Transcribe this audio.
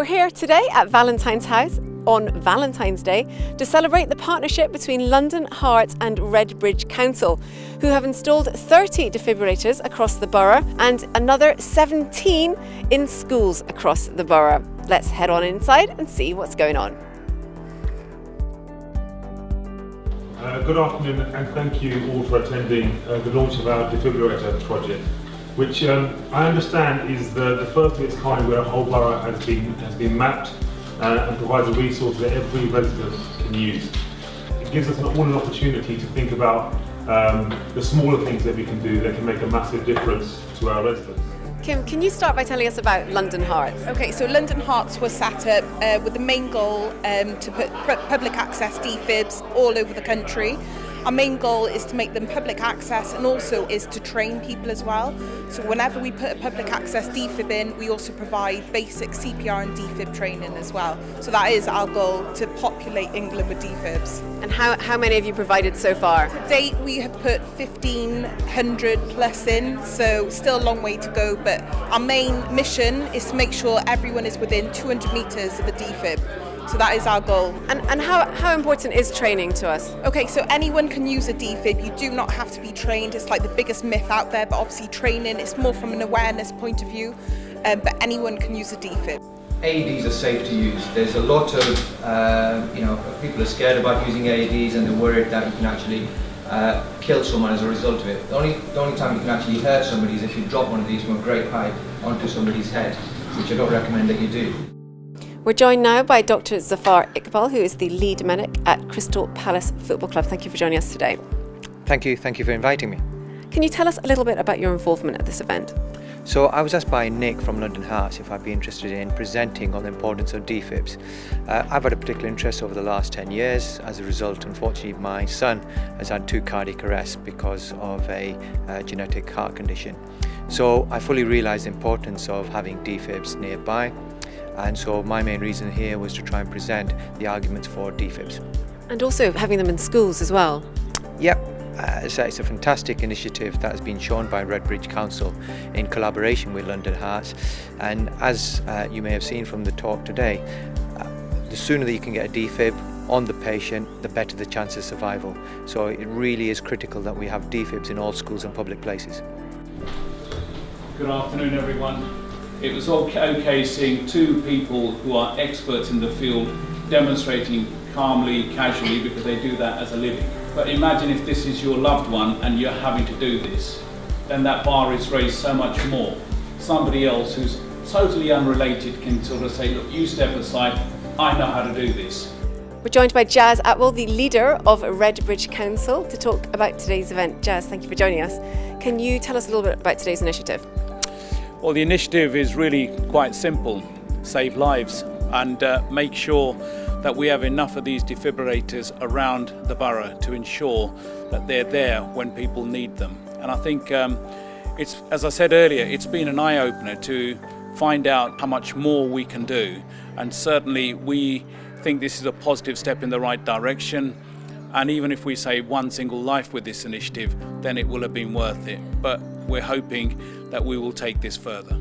We're here today at Valentine's house on Valentine's Day to celebrate the partnership between London Heart and Redbridge Council, who have installed 30 defibrillators across the borough and another 17 in schools across the borough. Let's head on inside and see what's going on. Good afternoon and thank you all for attending the launch of our defibrillator project, which I understand is the first of its kind where a whole borough has been mapped and provides a resource that every resident can use. It gives us all an opportunity to think about the smaller things that we can do that can make a massive difference to our residents. Kim, can you start by telling us about London Hearts? Okay, so London Hearts was set up with the main goal to put public access defibs all over the country. Our main goal is to make them public access and also is to train people as well. So whenever we put a public access defib in, we also provide basic CPR and defib training as well. So that is our goal, to populate England with defibs. And how many have you provided so far? To date, we have put 1,500 plus in, so still a long way to go, but our main mission is to make sure everyone is within 200 metres of a defib. So that is our goal. And how important is training to us? Okay, so anyone can use a defib. You do not have to be trained. It's like the biggest myth out there, but obviously training, it's more from an awareness point of view, but anyone can use a defib. AEDs are safe to use. There's a lot of, people are scared about using AEDs and they're worried that you can actually kill someone as a result of it. The only time you can actually hurt somebody is if you drop one of these from a great height onto somebody's head, which I don't recommend that you do. We're joined now by Dr. Zafar Iqbal, who is the lead medic at Crystal Palace Football Club. Thank you for joining us today. Thank you for inviting me. Can you tell us a little bit about your involvement at this event? So I was asked by Nick from London Hearts if I'd be interested in presenting on the importance of defibs. I've had a particular interest over the last 10 years. As a result, unfortunately, my son has had 2 cardiac arrests because of a genetic heart condition. So I fully realise the importance of having defibs nearby. And so my main reason here was to try and present the arguments for defibs. And also having them in schools as well. Yep, it's a fantastic initiative that has been shown by Redbridge Council in collaboration with London Hearts. And as you may have seen from the talk today, the sooner that you can get a defib on the patient, the better the chance of survival. So it really is critical that we have defibs in all schools and public places. Good afternoon, everyone. It was okay seeing 2 people who are experts in the field demonstrating calmly, casually, because they do that as a living. But imagine if this is your loved one and you're having to do this, then that bar is raised so much more. Somebody else who's totally unrelated can sort of say, look, you step aside, I know how to do this. We're joined by Jazz Atwell, the leader of Redbridge Council, to talk about today's event. Jazz, thank you for joining us. Can you tell us a little bit about today's initiative? Well, the initiative is really quite simple: save lives and make sure that we have enough of these defibrillators around the borough to ensure that they're there when people need them. And I think it's, as I said earlier, it's been an eye-opener to find out how much more we can do. And certainly we think this is a positive step in the right direction. And even if we save one single life with this initiative, then it will have been worth it. But we're hoping that we will take this further.